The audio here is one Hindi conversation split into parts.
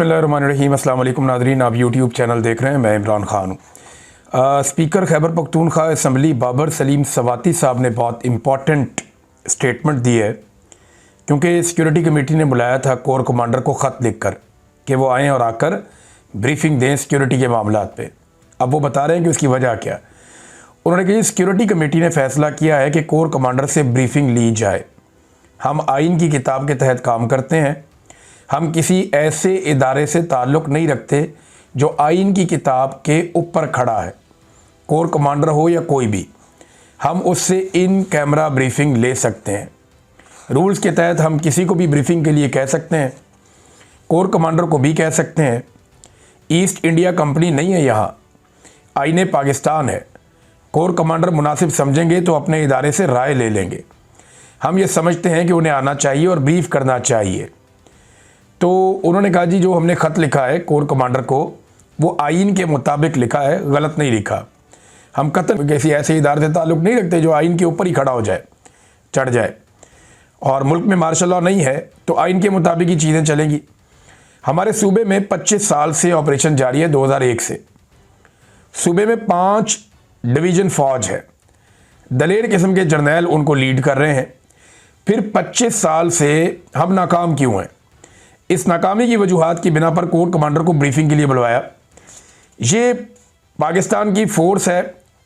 बिस्मिल्लाहिर्रहमानिर्रहीम। अस्सलाम वालेकुम नाज़रीन, आप यूट्यूब चैनल देख रहे हैं। मैं इमरान ख़ान हूँ। स्पीकर खैबर पख्तूनख्वा असम्बली बाबर सलीम सवाती साहब ने बहुत इम्पॉर्टेंट स्टेटमेंट दी है, क्योंकि सिक्योरिटी कमेटी ने बुलाया था कोर कमांडर को ख़त लिख कर कि वो आएँ और आकर ब्रीफिंग दें सिक्योरिटी के मामलात पे। अब वो बता रहे हैं कि उसकी वजह क्या। उन्होंने कहा सिक्योरिटी कमेटी ने फ़ैसला किया है कि कोर कमांडर से ब्रीफिंग ली जाए। हम आइन की किताब के तहत काम करते हैं। हम किसी ऐसे इदारे से ताल्लुक़ नहीं रखते जो आइन की किताब के ऊपर खड़ा है, कोर कमांडर हो या कोई भी। हम उससे इन कैमरा ब्रीफिंग ले सकते हैं। रूल्स के तहत हम किसी को भी ब्रीफिंग के लिए कह सकते हैं, कोर कमांडर को भी कह सकते हैं। ईस्ट इंडिया कंपनी नहीं है यहाँ, आईने पाकिस्तान है। कोर कमांडर मुनासिब समझेंगे तो अपने इदारे से राय ले लेंगे। हम ये समझते हैं कि उन्हें आना चाहिए और ब्रीफ करना चाहिए। तो उन्होंने कहा जी जो हमने ख़त लिखा है कोर कमांडर को वो आइन के मुताबिक लिखा है, गलत नहीं लिखा। हम कतई किसी ऐसे इदारे से ताल्लुक़ नहीं रखते जो आइन के ऊपर ही खड़ा हो जाए, चढ़ जाए। और मुल्क में मार्शल लॉ नहीं है तो आइन के मुताबिक ही चीज़ें चलेंगी। हमारे सूबे में 25 साल से ऑपरेशन जारी है, 2001 से। सूबे में 5 डिवीज़न फ़ौज है, दलेर किस्म के जर्नैल उनको लीड कर रहे हैं। फिर 25 साल से हम नाकाम क्यों हैं? इस नाकामी की वजूहात की बिना पर कोर कमांडर को ब्रीफिंग के लिए बुलवाया। ये पाकिस्तान की फ़ोर्स है,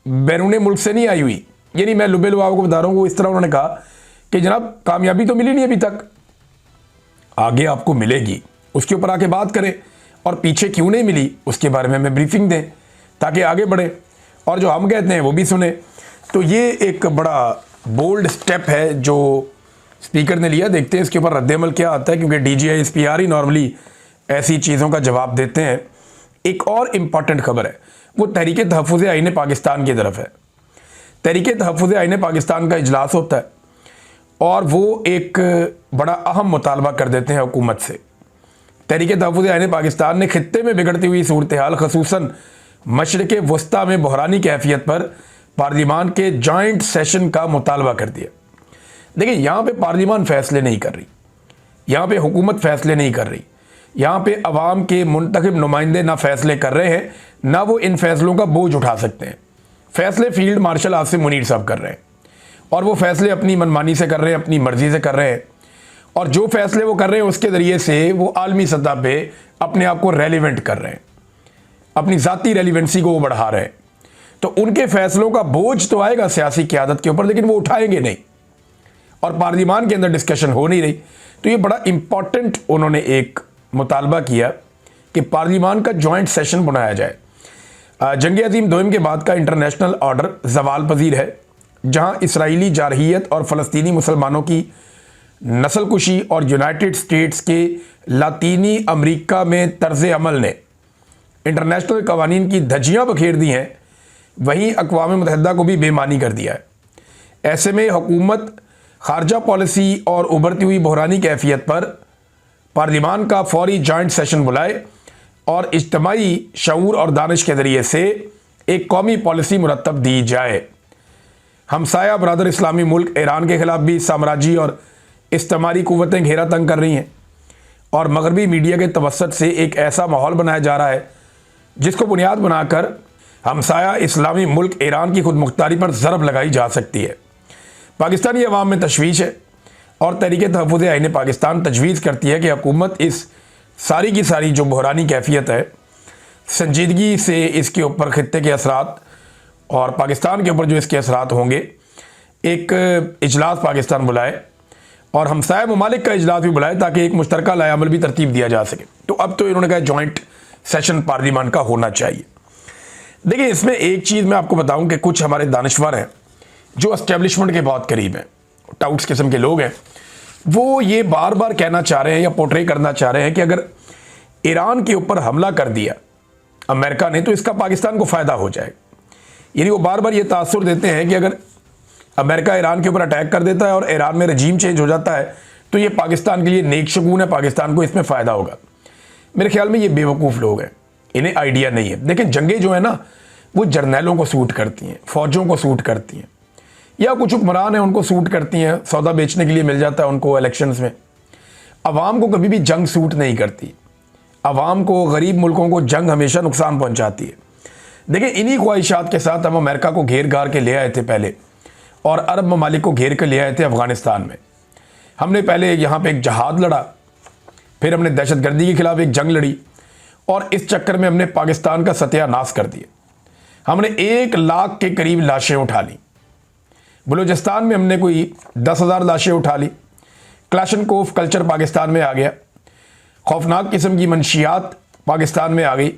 बैरून मुल्क से नहीं आई हुई। यानी मैं लुबे लुआब को बता रहा हूँ, वो इस तरह उन्होंने कहा कि जनाब कामयाबी तो मिली नहीं अभी तक, आगे आपको मिलेगी, उसके ऊपर आके बात करें। और पीछे क्यों नहीं मिली उसके बारे में हमें ब्रीफिंग दें ताकि आगे बढ़े और जो हम कहते हैं वो भी सुने। तो ये एक बड़ा बोल्ड स्टेप है जो स्पीकर ने लिया। देखते हैं इसके ऊपर रद्द-ए-अमल क्या आता है, क्योंकि DGI SPR ही नॉर्मली ऐसी चीज़ों का जवाब देते हैं। एक और इम्पॉर्टेंट खबर है, वो तहरीक तहफ़्फ़ुज़ आईन पाकिस्तान की तरफ है। तहरीक तहफ़्फ़ुज़ आईन पाकिस्तान का इजलास होता है और वो एक बड़ा अहम मुतालबा कर देते हैं हुकूमत से। तहरीक तहफ़्फ़ुज़ आईन पाकिस्तान ने खित्ते में बिगड़ती हुई सूरत हाल, ख़ुसूसन मशरिक़ वस्ता में बहरानी कैफियत पर पार्लिमान के जॉइंट सेशन का मुतालबा कर दिया। देखिए, यहाँ पे पार्लिमान फ़ैसले नहीं कर रही, यहाँ पे हुकूमत फ़ैसले नहीं कर रही, यहाँ पे अवाम के मुंतखब नुमाइंदे ना फ़ैसले कर रहे हैं, ना वो इन फ़ैसलों का बोझ उठा सकते हैं। फ़ैसले फील्ड मार्शल आसिम मुनीर साहब कर रहे हैं और वो फ़ैसले अपनी मनमानी से कर रहे हैं, अपनी मर्ज़ी से कर रहे हैं। और जो फ़ैसले वो कर रहे हैं उसके ज़रिए से वो आलमी सतह पर अपने आप को रेलिवेंट कर रहे हैं, अपनी ज़ाती रेलिवेंसी को वो बढ़ा रहे हैं। तो उनके फ़ैसलों का बोझ तो आएगा सियासी क़यादत के ऊपर, लेकिन वो उठाएंगे नहीं और पार्लिमान के अंदर डिस्कशन हो नहीं रही। तो ये बड़ा इंपॉर्टेंट उन्होंने एक मुतालबा किया कि पार्लिमान का जॉइंट सेशन बनाया जाए। जंग अज़ीम दोम के बाद का इंटरनेशनल ऑर्डर ज़वाल पजीर है, जहां इसराइली जारहियत और फ़लस्तीनी मुसलमानों की नस्लकुशी और यूनाइटेड स्टेट्स के लातीनी अमरीका में तर्ज़ अमल ने इंटरनेशनल कवानीन की धज्जियाँ बखेर दी हैं, वहीं अक़वाम मुत्तहिदा को भी बेमानी कर दिया है। ऐसे में हुकूमत खारजा पॉलिसी और उभरती हुई बहरानी कैफियत पर पार्लिमान का फौरी जॉइंट सेशन बुलाए और इज्तमाई शऊर और दानिश के ज़रिए से एक कौमी पॉलिसी मुरतब दी जाए। हमसाया बरादर इस्लामी मुल्क ईरान के ख़िलाफ़ भी साम्राजी और इज्तमाही क़ुव्वतें घेरा तंग कर रही हैं और मगरबी मीडिया के तवस्सुत से एक ऐसा माहौल बनाया जा रहा है जिसको बुनियाद बनाकर हमसाया इस्लामी मुल्क ईरान की खुद मुख्तारी पर ज़रब लगाई जा सकती है। पाकिस्तानी अवाम में तशवीश है और तहरीक तहफ़्फ़ुज़ आईन पाकिस्तान तजवीज़ करती है कि हुकूमत इस सारी की सारी जो बहरानी कैफियत है, संजीदगी से इसके ऊपर खित्ते के असरात और पाकिस्तान के ऊपर जो इसके असरात होंगे, एक इजलास पाकिस्तान बुलाए और हमसाया ममालिक का इजलास भी बुलाए ताकि एक मुश्तरका लाएअमल भी तरतीब दिया जा सके। तो अब तो इन्होंने कहा जॉइंट सेशन पार्लिमान का होना चाहिए। देखिए, इसमें एक चीज़ मैं आपको बताऊं कि कुछ हमारे दानिश्वर हैं जो एस्टेब्लिशमेंट के बहुत करीब हैं, टाउट्स किस्म के लोग हैं, वो ये बार बार कहना चाह रहे हैं या पोर्ट्रे करना चाह रहे हैं कि अगर ईरान के ऊपर हमला कर दिया अमेरिका ने तो इसका पाकिस्तान को फ़ायदा हो जाएगा। यानी वो बार बार ये तासुर देते हैं कि अगर अमेरिका ईरान के ऊपर अटैक कर देता है और ईरान में रजीम चेंज हो जाता है तो ये पाकिस्तान के लिए नेक शगुन है, पाकिस्तान को इसमें फ़ायदा होगा। मेरे ख्याल में ये बेवकूफ़ लोग हैं, इन्हें आइडिया नहीं है। देखिए, जंगें जो है ना वो जर्नैलों को सूट करती हैं, फ़ौजों को सूट करती हैं, या कुछ हुक्मरान हैं उनको सूट करती हैं, सौदा बेचने के लिए मिल जाता है उनको इलेक्शंस में। अवाम को कभी भी जंग सूट नहीं करती। आवाम को, गरीब मुल्कों को जंग हमेशा नुकसान पहुंचाती है। देखिए, इन्हीं ख्वाहिशात के साथ हम अमेरिका को घेर घार के ले आए थे पहले, और अरब ममालिक को घेर के ले आए थे अफ़गानिस्तान में। हमने पहले यहाँ पे एक जहाद लड़ा, फिर हमने दहशतगर्दी के खिलाफ एक जंग लड़ी, और इस चक्कर में हमने पाकिस्तान का सत्यानाश कर दिया। हमने 1 लाख के करीब लाशें उठा ली। बलूचिस्तान में हमने कोई 10,000 लाशें उठा ली। क्लाशनकोफ कल्चर पाकिस्तान में आ गया। खौफनाक किस्म की मंशियात पाकिस्तान में आ गई।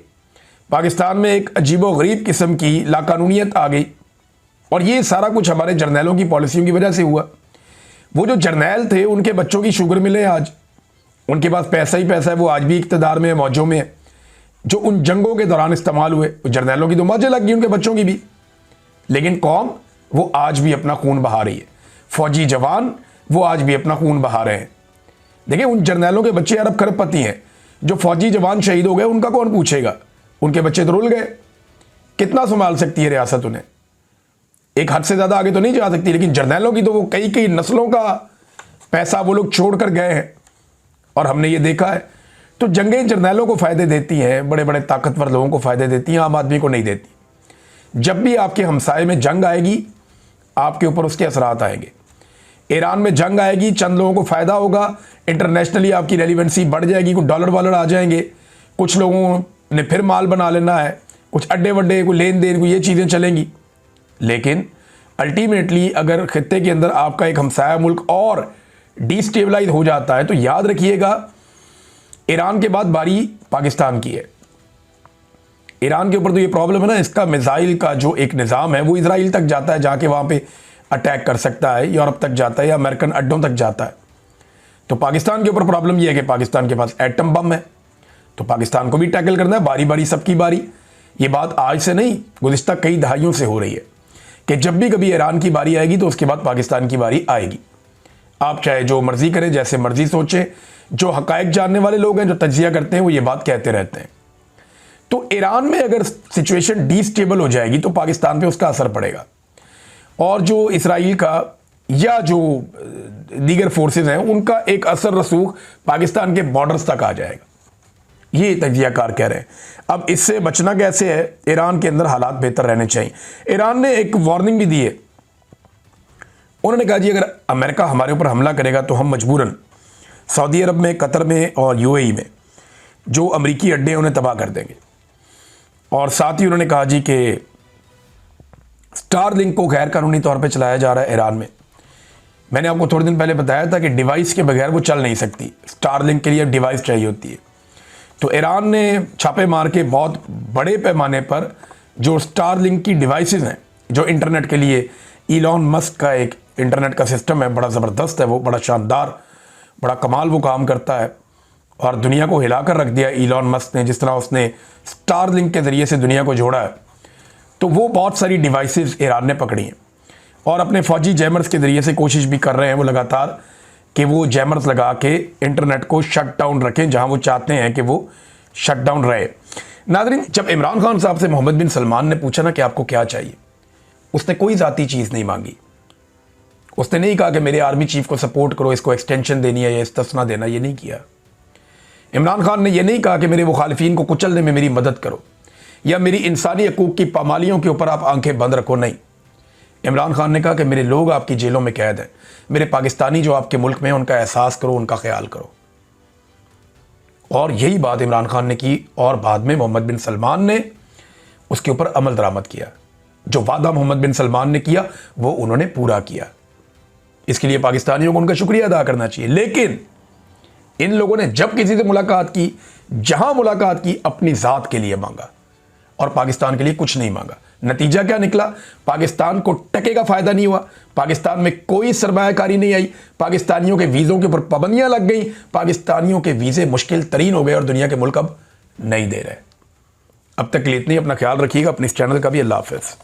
पाकिस्तान में एक अजीबो-गरीब किस्म की लाकानूनियत आ गई, और ये सारा कुछ हमारे जर्नैलों की पॉलिसियों की वजह से हुआ। वो जो जर्नैल थे, उनके बच्चों की शुगर मिले आज, उनके पास पैसा ही पैसा है, वो आज भी इक़्तिदार में है, मौजों में है, जो उन जंगों के दौरान इस्तेमाल हुए। जर्नैलों की तो मौजें लग गई, उनके बच्चों की भी, लेकिन कौम वो आज भी अपना खून बहा रही है। फौजी जवान वो आज भी अपना खून बहा रहे हैं। देखिए, उन जर्नैलों के बच्चे अरब खरबपति हैं। जो फौजी जवान शहीद हो गए, उनका कौन पूछेगा? उनके बच्चे तो रुल गए। कितना संभाल सकती है रियासत उन्हें? एक हद से ज़्यादा आगे तो नहीं जा सकती, लेकिन जर्नैलों की तो वो कई कई नस्लों का पैसा वो लोग छोड़ कर गए हैं, और हमने ये देखा है। तो जंगें जर्नैलों को फ़ायदे देती हैं, बड़े बड़े ताकतवर लोगों को फ़ायदे देती हैं, आम आदमी को नहीं देती। जब भी आपके हमसाये में जंग आएगी, आपके ऊपर उसके असरात आएंगे। ईरान में जंग आएगी, चंद लोगों को फ़ायदा होगा, इंटरनेशनली आपकी रेलिवेंसी बढ़ जाएगी, कुछ डॉलर वॉलर आ जाएंगे, कुछ लोगों ने फिर माल बना लेना है, कुछ अड्डे वड्डे, कोई लेन देन, कोई ये चीज़ें चलेंगी। लेकिन अल्टीमेटली अगर खित्ते के अंदर आपका एक हमसाया मुल्क और डिस्टेबलाइज हो जाता है, तो याद रखिएगा, ईरान के बाद बारी पाकिस्तान की है। ईरान के ऊपर तो ये प्रॉब्लम है ना, इसका मिसाइल का जो एक निज़ाम है वो इजराइल तक जाता है, जाके वहाँ पे अटैक कर सकता है, यूरोप तक जाता है या अमेरिकन अड्डों तक जाता है। तो पाकिस्तान के ऊपर प्रॉब्लम ये है कि पाकिस्तान के पास एटम बम है, तो पाकिस्तान को भी टैकल करना है, बारी बारी सबकी बारी। ये बात आज से नहीं, गुज़िश्ता कई दहाइयों से हो रही है कि जब भी कभी ईरान की बारी आएगी तो उसके बाद पाकिस्तान की बारी आएगी। आप चाहे जो मर्जी करें, जैसे मर्जी सोचें, जो हकायक जानने वाले लोग हैं, जो तज्जिया करते हैं, वो ये बात कहते रहते हैं। तो ईरान में अगर सिचुएशन डिस्टेबल हो जाएगी तो पाकिस्तान पे उसका असर पड़ेगा, और जो इसराइल का या जो दीगर फोर्सेस हैं उनका एक असर रसूख पाकिस्तान के बॉर्डर्स तक आ जाएगा। ये तज्जियाकार कह रहे हैं। अब इससे बचना कैसे है? ईरान के अंदर हालात बेहतर रहने चाहिए। ईरान ने एक वार्निंग भी दी है। उन्होंने कहा जी, अगर अमेरिका हमारे ऊपर हमला करेगा तो हम मजबूरन सऊदी अरब में, कतर में और यूएई में जो अमरीकी अड्डे हैं उन्हें तबाह कर देंगे। और साथ ही उन्होंने कहा जी कि स्टारलिंक को गैर कानूनी तौर पे चलाया जा रहा है ईरान में। मैंने आपको थोड़े दिन पहले बताया था कि डिवाइस के बगैर वो चल नहीं सकती, स्टारलिंक के लिए डिवाइस चाहिए होती है। तो ईरान ने छापे मार के बहुत बड़े पैमाने पर जो स्टारलिंक की डिवाइसेस हैं, जो इंटरनेट के लिए इलॉन मस्क का एक इंटरनेट का सिस्टम है, बड़ा ज़बरदस्त है, वो बड़ा शानदार, बड़ा कमाल वो काम करता है, और दुनिया को हिला कर रख दिया इलॉन मस्क ने, जिस तरह उसने स्टारलिंक के ज़रिए से दुनिया को जोड़ा है। तो वो बहुत सारी डिवाइसेस ईरान ने पकड़ी हैं, और अपने फौजी जैमर्स के ज़रिए से कोशिश भी कर रहे हैं वो लगातार कि वो जैमर्स लगा के इंटरनेट को शट डाउन रखें, जहां वो चाहते हैं कि वो शट डाउन रहे। नाज़रीन, जब इमरान खान साहब से मोहम्मद बिन सलमान ने पूछा ना कि आपको क्या चाहिए, उसने कोई ज़ाती चीज़ नहीं मांगी। उसने नहीं कहा कि मेरे आर्मी चीफ को सपोर्ट करो, इसको एक्सटेंशन देनी है या इस्तिस्ना देना, ये नहीं किया। इमरान खान ने यह नहीं कहा कि मेरे मुखालिफिन को कुचलने में मेरी मदद करो या मेरी इंसानी हकूक़ की पामालियों के ऊपर आप आंखें बंद रखो, नहीं। इमरान खान ने कहा कि मेरे लोग आपकी जेलों में कैद हैं, मेरे पाकिस्तानी जो आपके मुल्क में हैं उनका एहसास करो, उनका ख्याल करो। और यही बात इमरान खान ने की, और बाद में मोहम्मद बिन सलमान ने उसके ऊपर अमल दरामद किया। जो वादा मोहम्मद बिन सलमान ने किया वो उन्होंने पूरा किया। इसके लिए पाकिस्तानियों को उनका शुक्रिया अदा करना चाहिए। लेकिन इन लोगों ने जब किसी से मुलाकात की, जहां मुलाकात की, अपनी ज़ात के लिए मांगा और पाकिस्तान के लिए कुछ नहीं मांगा। नतीजा क्या निकला? पाकिस्तान को टके का फायदा नहीं हुआ, पाकिस्तान में कोई सरमायाकारी नहीं आई, पाकिस्तानियों के वीज़ों के ऊपर पाबंदियां लग गई, पाकिस्तानियों के वीज़े मुश्किल तरीन हो गए और दुनिया के मुल्क अब नहीं दे रहे। अब तक के लिए इतनी, अपना ख्याल रखिएगा, अपने इस चैनल का भी। अल्लाह हाफ़िज़।